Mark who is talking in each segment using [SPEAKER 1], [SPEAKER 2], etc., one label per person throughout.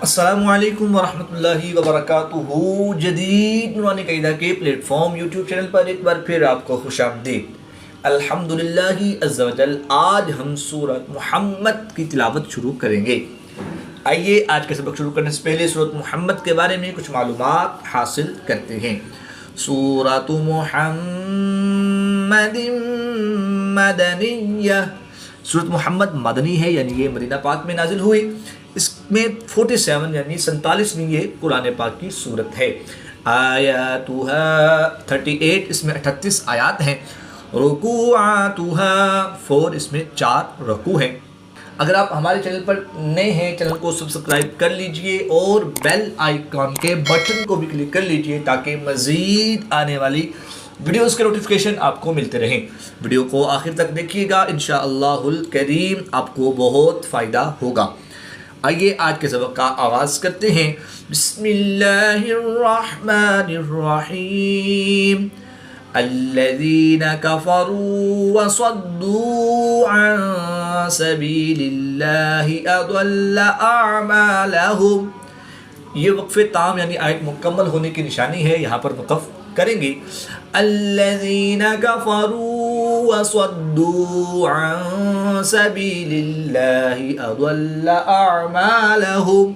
[SPEAKER 1] السلام علیکم ورحمۃ اللہ وبرکاتہ۔ جدید نورانی قاعدہ کے پلیٹ فارم یوٹیوب چینل پر ایک بار پھر آپ کو خوش آمدید۔ الحمدللہ عز و جل، آج ہم سورۃ محمد کی تلاوت شروع کریں گے۔ آئیے آج کا سبق شروع کرنے سے پہلے سورۃ محمد کے بارے میں کچھ معلومات حاصل کرتے ہیں۔ سورۃ محمد مدنیہ، سورۃ محمد مدنی ہے، یعنی یہ مدینہ پاک میں نازل ہوئی۔ اس میں 47 یعنی 47ویں یہ قرآن پاک کی صورت ہے۔ آیاتها 38، اس میں 38 آیات ہیں۔ رکوعاتها 4، اس میں 4 رکوع ہیں۔ اگر آپ ہمارے چینل پر نئے ہیں، چینل کو سبسکرائب کر لیجئے اور بیل آئیکن کے بٹن کو بھی کلک کر لیجئے تاکہ مزید آنے والی ویڈیوز کے نوٹیفیکیشن آپ کو ملتے رہیں۔ ویڈیو کو آخر تک دیکھیے گا، انشاءاللہ الکریم آپ کو بہت فائدہ ہوگا۔ آئیے آج کے سبق کا آغاز کرتے ہیں۔ بسم اللہ الرحمن الرحیم۔ الذین کفروا وصدوا عن سبیل اللہ اضل اعمالہم۔ یہ وقف تام یعنی آیت مکمل ہونے کی نشانی ہے، یہاں پر وقف کریں گے۔ الذین کفروا وصدوا عن سبیل اللہ اضل اعمالہم۔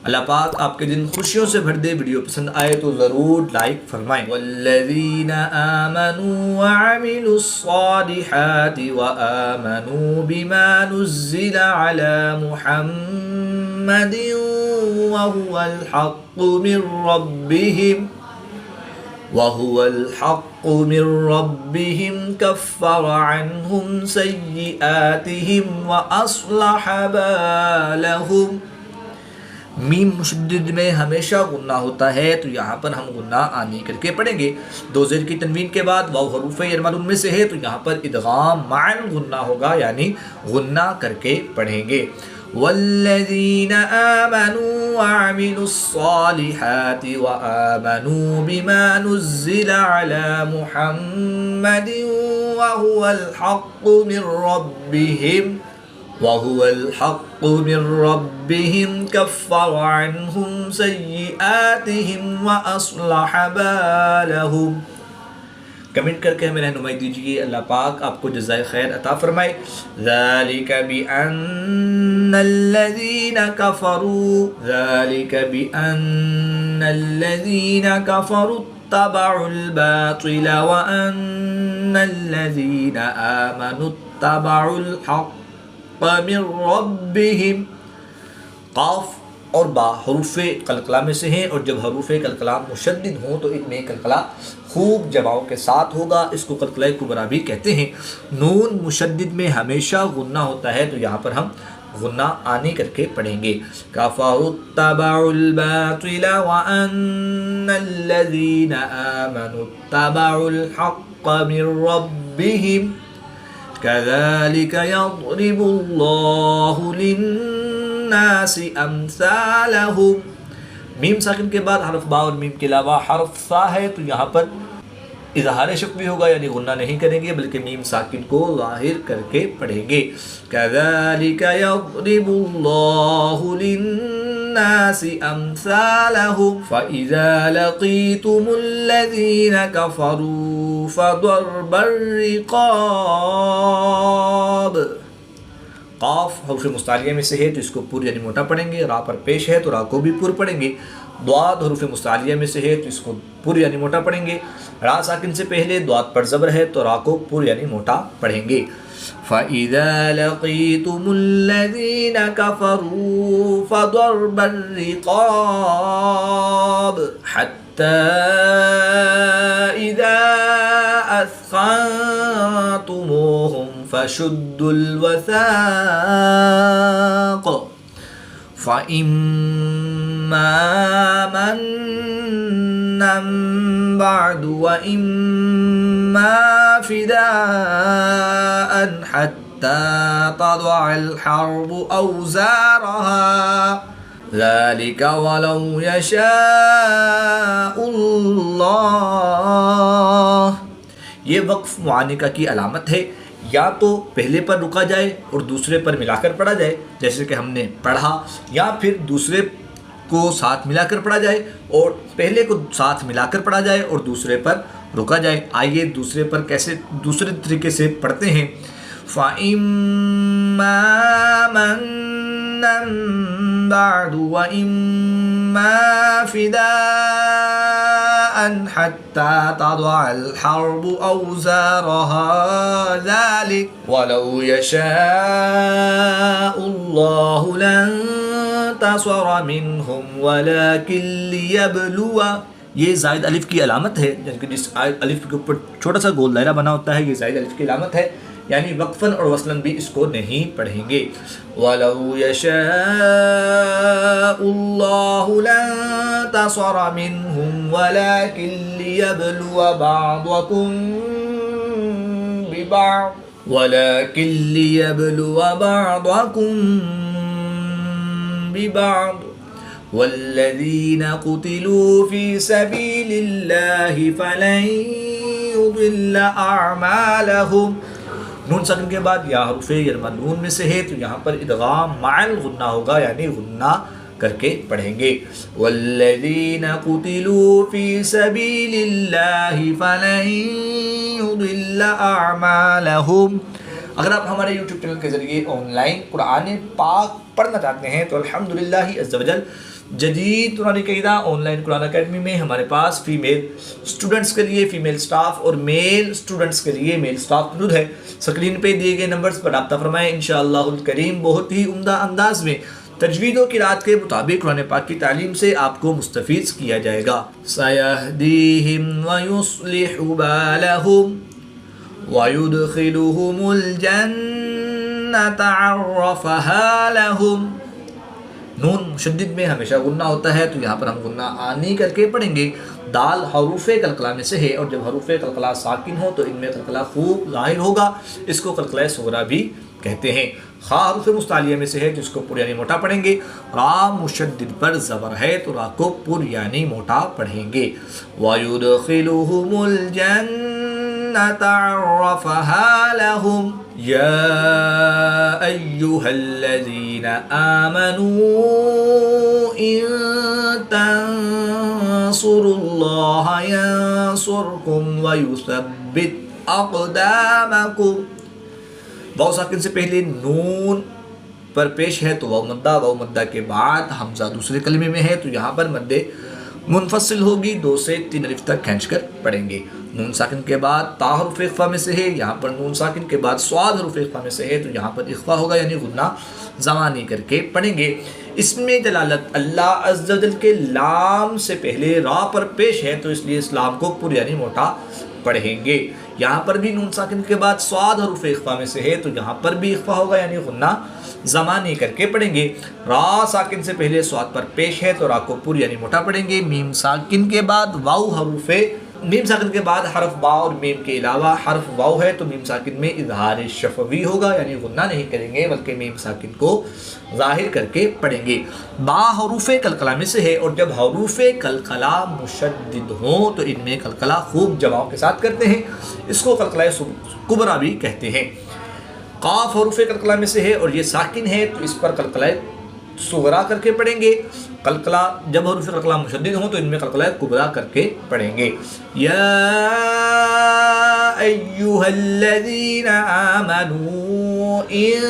[SPEAKER 1] اللہ پاک آپ کے دن خوشیوں سے بھر دے۔ ویڈیو پسند آئے تو ضرور لائک فرمائیں۔ والذین آمنوا وعملوا الصالحات وآمنوا بما نزل على محمد وهو الحق من ربهم كفر عنهم سيئاتهم وأصلح بالهم۔ میم مشدد میں ہمیشہ غنہ ہوتا ہے، تو یہاں پر ہم غنہ آنی کر کے پڑھیں گے۔ دو زیر کی تنوین کے بعد واو حروف ارمال ان میں سے ہے، تو یہاں پر ادغام معاً غنہ ہوگا، یعنی غنہ کر کے پڑھیں گے۔ والذین آمنوا وعملوا الصالحات وآمنوا بما نزل على محمد وهو الحق من ربهم كفر عنهم سيئاتهم وأصلح بالهم۔ کمنٹ کر کے ہمیں رہنمائی دیجیے، اللہ پاک آپ کو جزائے خیر عطا فرمائے۔ ذالک بأن الذین کفروا اتبعوا الباطل وأن الذین آمنوا اتبعوا الحق من ربهم۔ قاف اور با حروف قلقلہ میں سے ہیں، اور جب حروف قلقلہ مشدد ہوں تو ان میں قلقلہ خوب جماؤں کے ساتھ ہوگا، اس کو قلقلہ کبریٰ بھی کہتے ہیں۔ نون مشدد میں ہمیشہ غنہ ہوتا ہے، تو یہاں پر ہم غنہ آنی کر کے پڑھیں گے۔ کفروا اتبعوا الباطل وان الذین آمنوا اتبعوا الحق من ربهم كذلك يضرب الله للناس امثالهم۔ میم ساکن کے بعد حرف با اور میم کے علاوہ حرف ثا ہے، تو یہاں پر اظہار شفوی ہوگا، یعنی غنہ نہیں کریں گے بلکہ میم ساکن کو ظاہر کر کے پڑھیں گے۔ كذلك يضرب الله للناس امثالهم فإذا لقيتم الذين كفروا فضرب الرقاب۔ قاف حروف مستعلیہ میں سے ہے، تو اس کو پر یعنی موٹا پڑھیں گے۔ را پر پیش ہے تو را کو بھی پر پڑھیں گے۔ ضاد حروف مستعلیہ میں سے ہے، تو اس کو پر یعنی موٹا پڑھیں گے۔ را ساکن سے پہلے ضاد پر زبر ہے، تو را کو پر یعنی موٹا پڑھیں گے۔ فَإِذَا لَقِيتُمُ الَّذِينَ كَفَرُوا فَضَرْبَ الرِّقَابِ حَتَّى إِذَا أَثْخَنْتُمُوهُمْ فَشُدُّوا الْوَثَاقَ فَإِمَّا مَنًّا بَعْدُ وَإِمَّا فِدَاءً حَتَّى تَضَعَ الْحَرْبُ أَوْزَارَهَا ذَلِكَ وَلَوْ يَشَاءُ اللَّهُ۔ یہ وقف معانقہ کی علامت ہے، یا تو پہلے پر رکا جائے اور دوسرے پر ملا کر پڑھا جائے جیسے کہ ہم نے پڑھا، یا پھر دوسرے کو ساتھ ملا کر پڑھا جائے اور پہلے کو ساتھ ملا کر پڑھا جائے اور دوسرے پر رکا جائے۔ آئیے دوسرے پر کیسے دوسرے طریقے سے پڑھتے ہیں۔ فَإِمَّا مَنًّا بَعْدُ وَإِمَّا فِدَاءً حَتَّى تَضَعَ الْحَرْبُ أَوْزَارَهَا ذَلِكَ وَلَوْ يَشَاءُ اللَّهُ لَانتَصَرَ مِنْهُمْ وَلَكِنْ لِيَبْلُوَ، یہ زائد الف کی علامت ہے، یعنی کہ جس الف کے اوپر چھوٹا سا گول دائرہ بنا ہوتا ہے یہ زائد الف کی علامت ہے، یعنی وقفاً اور وصلاً بھی اس کو نہیں پڑھیں گے۔ وَلَوْ يَشَاءُ اللَّهُ لَانتَصَرَ مِنْهُمْ وَلَكِنْ لِيَبْلُوَ بَعْضَكُمْ بِبَعْضٍ وَالَّذِينَ قُتِلُوا فِي سَبِيلِ اللَّهِ فَلَنْ يُضِلَّ أَعْمَالَهُمْ۔ نون ساکن کے بعد یا حرف یرملون میں سے ہے تو یہاں پر ادغام مع الغنہ ہوگا، یعنی غنہ کر کے پڑھیں گے۔ والذین قتلوا فی سبیل اللہ فلن یضل اعمالہم۔ اگر آپ ہمارے یوٹیوب چینل کے ذریعے آن لائن قرآن پاک پڑھنا چاہتے ہیں تو الحمدللہ عز وجل جدید قرآن قاعدہ آن لائن قرآن اکیڈمی میں ہمارے پاس فیمیل اسٹوڈنٹس کے لیے فیمیل سٹاف اور میل اسٹوڈنٹس کے لیے میل سٹاف موجود ہے۔ سکرین پہ دیے گئے نمبرز پر رابطہ فرمائیں، انشاءاللہ الکریم بہت ہی عمدہ انداز میں تجوید و قرات کے مطابق قرآن پاک کی تعلیم سے آپ کو مستفیض کیا جائے گا۔ سَيَهْدِيهِمْ وَيُصْلِحُ بَالَهُمْ وَيُدْخِلُهُمُ الْجَنَّةَ عَرَّفَهَا لَهُمْ۔ نون مشدد میں ہمیشہ غنہ ہوتا ہے تو یہاں پر ہم غنہ آنی کر کے پڑھیں گے۔ دال حروف قلقلہ میں سے ہے اور جب حروف قلقلہ ساکن ہو تو ان میں قلقلہ خوب ظاہر ہوگا، اس کو قلقلہ صغریٰ بھی کہتے ہیں۔ خا حروف مستعلیہ میں سے ہے جس کو پر یعنی موٹا پڑھیں گے۔ را مشدد پر زبر ہے تو را کو پر یعنی موٹا پڑھیں گے۔ وَيُدْخِلُهُمُ الْجَنَّةَ عَرَّفَهَا لَهُمْ يَا أَيُّهَا الَّذِينَ آمَنُوا إِن تَنصُرُوا اللَّهَ يَنصُرْكُمْ وَيُثَبِّتْ أَقْدَامَكُمْ۔ واو ساکن سے پہلے نون پر پیش ہے تو واو مدہ کے بعد حمزہ دوسرے کلمے میں ہے تو یہاں پر مد منفصل ہوگی، 2 سے 3 الف تک کھینچ کر پڑھیں گے۔ نون ساکن کے بعد تا حرف اخفا میں سے ہے، یہاں پر نون ساکن کے بعد صاد حرف اخفا میں سے ہے تو یہاں پر اخفا ہوگا، یعنی غنہ زمانی کر کے پڑھیں گے۔ اس میں جلالت اللہ عز و جل کے لام سے پہلے را پر پیش ہے تو اس لیے اس لام کو پر یعنی موٹا پڑھیں گے۔ یہاں پر بھی نون ساکن کے بعد صاد حرف اخفا میں سے ہے تو یہاں پر بھی اخفا ہوگا، یعنی غنہ زمانی کر کے پڑھیں گے۔ را ساکن سے پہلے صاد پر پیش ہے تو را کو پر یعنی موٹا پڑھیں گے۔ میم ساکن کے بعد واو حروف میم ساکن کے بعد حرف با اور میم کے علاوہ حرف واو ہے تو میم ساکن میں اظہار شفوی ہوگا، یعنی غنہ نہیں کریں گے بلکہ میم ساکن کو ظاہر کر کے پڑھیں گے۔ با حروف قلقلہ میں سے ہے اور جب حروف قلقلہ مشدد ہوں تو ان میں قلقلہ خوب جماؤں کے ساتھ کرتے ہیں، اس کو قلقلہ کبریٰ بھی کہتے ہیں۔ قاف حروف قلقلہ میں سے ہے اور یہ ساکن ہے تو اس پر قلقلہ صغریٰ کر کے پڑھیں گے۔ قلقلہ جب حروف قلقلہ مشدد ہوں تو ان میں قلقلہ کبریٰ کر کے پڑھیں گے۔ یا ایھا الذین آمنوا ان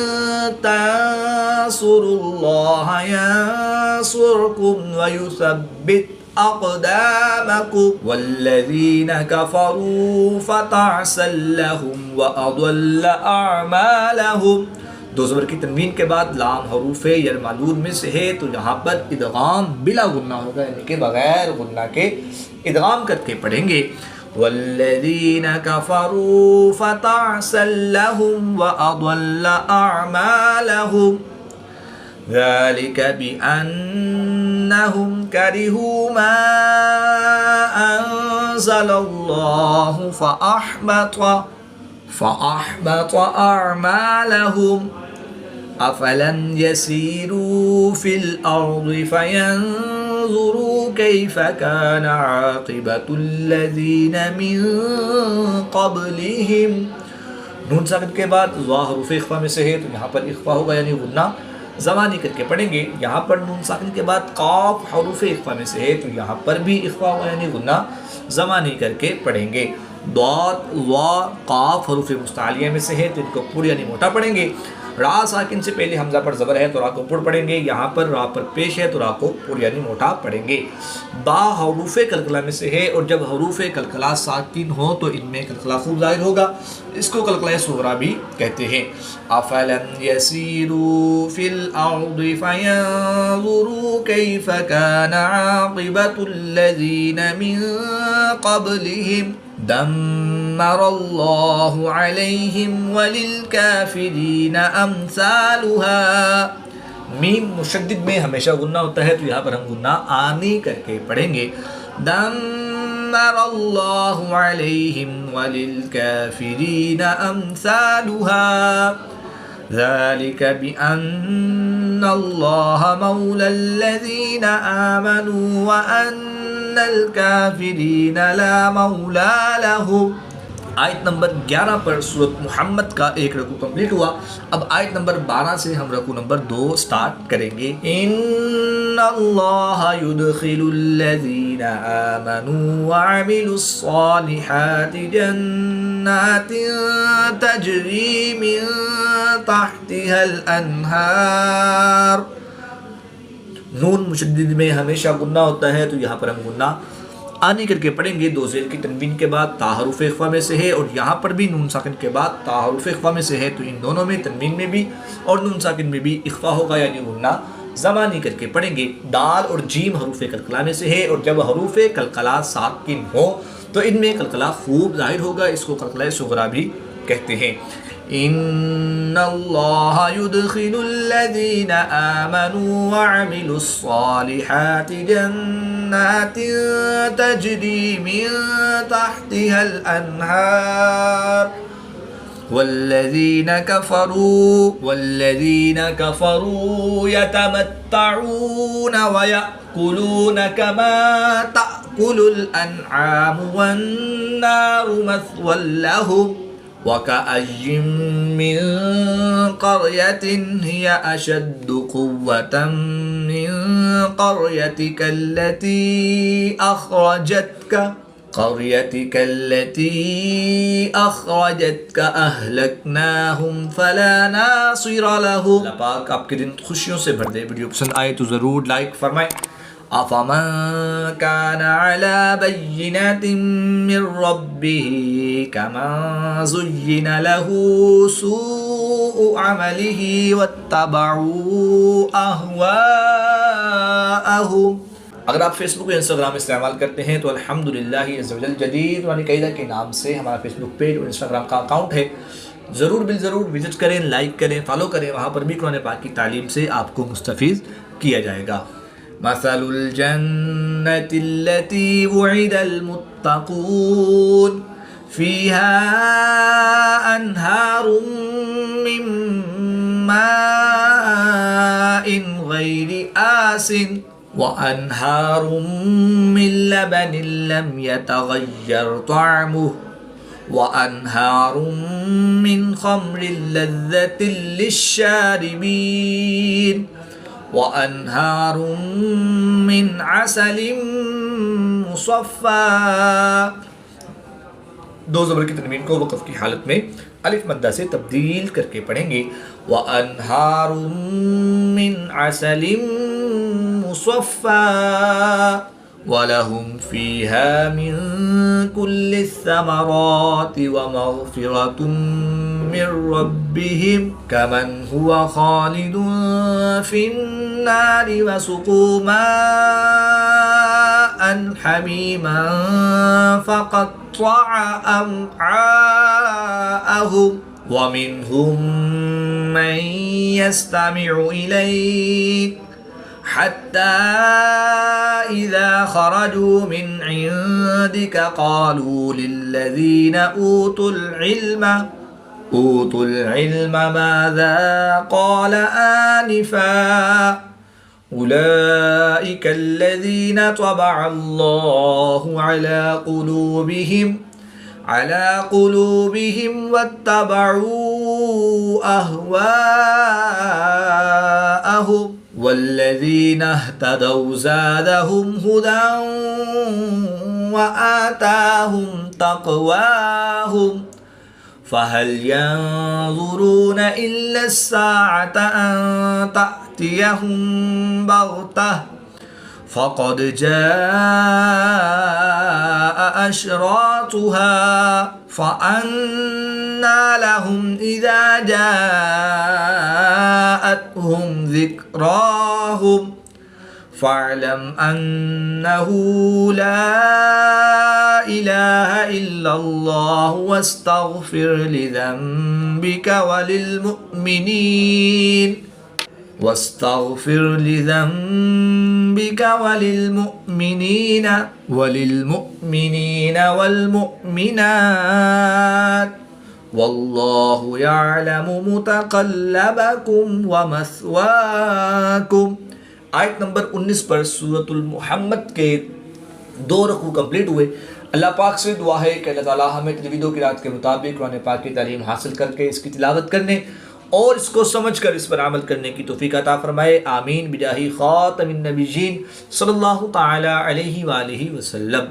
[SPEAKER 1] تنصروا اللہ ینصرکم ویثبت أقدامكم والذين كفروا فتعسا لهم وأضل أعمالهم۔ 2 زبر کی تنوین کے بعد لام حروف یرملون میں سے ہے تو یہاں پر ادغام بلا غنہ ہوگا، یعنی کہ بغیر غنہ کے ادغام کر کے پڑھیں گے۔ والذین کفروا فتعسا لهم وأضل أعمالهم ذلك بأنهم كرهوا ما أنزل الله فأحبط أعمالهم أفلم يسيروا في الأرض فينظروا كيف كان عاقبة الذين من قبلهم۔ نون ساکن کے بعد ظا حروف اخفا میں سے ہے تو یہاں پر اخفا ہوگا، یعنی غنہ زمانی کر کے پڑھیں گے. یہاں پر نون ساکن کے بعد قاف حروف اخفا میں سے ہے تو یہاں پر بھی اخفا ہوا یعنی غنہ زمانی کر کے پڑھیں گے. ضاد وا قاف حروف مستعلیہ میں سے ہے تو ان کو پر یعنی موٹا پڑھیں گے. را ساکن سے پہلے حمزہ پر زبر ہے تو را کو پر پڑھیں گے. یہاں پر را پر پیش ہے تو را کو پر یعنی موٹا پڑھیں گے. با حروف قلقلہ میں سے ہے اور جب حروف قلقلہ ساکن ہو تو ان میں قلقلہ خوب ظاہر ہوگا. اس کو قلقلہ صغریٰ بھی کہتے ہیں. افلم یسیروا فی الارض فینظروا کیف کان عاقبۃ الذین من قبلہم دمر اللہ علیہم وللکافرین امثالها. میم مشدد میں ہمیشہ غنہ ہوتا ہے تو یہاں پر ہم غنہ آنی کر کے پڑھیں گے. دمر اللہ علیہم وللکافرین امثالها ذلك بأن الله مولى الذين آمنوا وأن الكافرين لا مولى لهم. آیت نمبر 11 پر سورۃ محمد کا ایک رکوع کمپلیٹ ہوا. اب آیت نمبر 12 سے ہم رکوع نمبر 2 سٹارٹ کریں گے. ان اللہ يدخل الذین آمنوا وعملوا الصالحات جنات تجری من تحتها الانہار. نون مشدد میں ہمیشہ غنہ ہوتا ہے تو یہاں پر ہم غنہ آنی کر کے پڑھیں گے. دو زیر کی تنوین کے بعد تا حروف اخفا میں سے ہے اور یہاں پر بھی نون ساکن کے بعد تا حروف اخفا میں سے ہے تو ان دونوں میں تنوین میں بھی اور نون ساکن میں بھی اخفا ہوگا یعنی غنہ زمانی کر کے پڑھیں گے. دال اور جیم حروف قلقلہ میں سے ہے اور جب حروف قلقلہ ساکن ہو تو ان میں قلقلہ خوب ظاہر ہوگا. اس کو قلقلہ صغریٰ بھی کہتے ہیں. ان اللہ يدخل الذین آمنوا وعملوا الصالحات جنات تجری من تحتها الانہار والذین کفروا یتمتعون ویأکلون کما تأکل الانعام والنار مثوی لهم وَكَأَيٍّ مِّن قَرْيَةٍ هِيَ أَشَدُّ قُوَّةً مِّن قَرْيَتِكَ الَّتِي أَخْرَجَتْكَ أَهْلَكْنَاهُمْ فَلَا نَاصِرَ لَهُمْ. اللہ پاک آپ کے دن خوشیوں سے بھر دے. ویڈیو پسند آئے تو ضرور لائک فرمائیں. أَفَمَنْ كَانَ عَلَى بَيِّنَةٍ مِّن رَّبِّهِ كَمَنْ زُيِّنَ لَهُ سُوءُ عَمَلِهِ وَاتَّبَعُوا أَهْوَاءَهُمْ. اگر آپ فیس بک یا انسٹاگرام استعمال کرتے ہیں تو الحمدللہ عزوجل جدید وانی قاعدہ کے نام سے ہمارا فیس بک پیج اور انسٹاگرام کا اکاؤنٹ ہے. ضرور بالضرور وزٹ کریں, لائک کریں, فالو کریں. وہاں پر بھی قرآن پاک کی تعلیم سے آپ کو مستفیض کیا جائے گا. مثل الجنة التي وعد المتقون فيها أنهار من ماء غير آسن وأنهار من لبن لم يتغير طعمه وأنهار من خمر لذة للشاربين وأنهار من عسل مصفى. دو زبر کی تنوین کو وقف کی حالت میں الف مدہ سے تبدیل کر کے پڑھیں گے. وأنهار من عسل مصفى وَلَهُمْ فِيهَا مِن كُلِّ الثَّمَرَاتِ وَمَغْفِرَةٌ مِّن رَّبِّهِمْ كَمَنْ هُوَ خَالِدٌ فِي النَّارِ وَسُقُوا مَاءً حَمِيمًا فَقَطَّعَ أَمْعَاءَهُمْ وَمِنْهُمْ مَن يَسْتَمِعُ إِلَيْكَ حتى إذا خرجوا من عندك قالوا للذين أوتوا العلم ماذا قال آنفا أولئك الذين طبع الله على قلوبهم واتبعوا أهواءهم والذين اهتدوا زادهم هدى وآتاهم تقواهم فهل ينظرون إلا الساعة أن تأتيهم بغتة فقد جاء أشراطها فأنى لهم إذا جاءتهم ذكراهم فاعلم أنه لا إله إلا الله واستغفر لذنبك وللمؤمنين والمؤمنات والله يعلم متقلبكم ومثواكم. آیت نمبر 19 پر سورۃ المحمد کے 2 رکوع کمپلیٹ ہوئے. اللہ پاک سے دعا ہے کہ اللہ تعالیٰ ہمیں تجوید و قرات کے مطابق قرآن پاک کی تعلیم حاصل کر کے اس کی تلاوت کرنے اور اس کو سمجھ کر اس پر عمل کرنے کی توفیق عطا فرمائے. آمین بجاہ خاتم النبیین صلی اللہ تعالی علیہ وآلہ وسلم.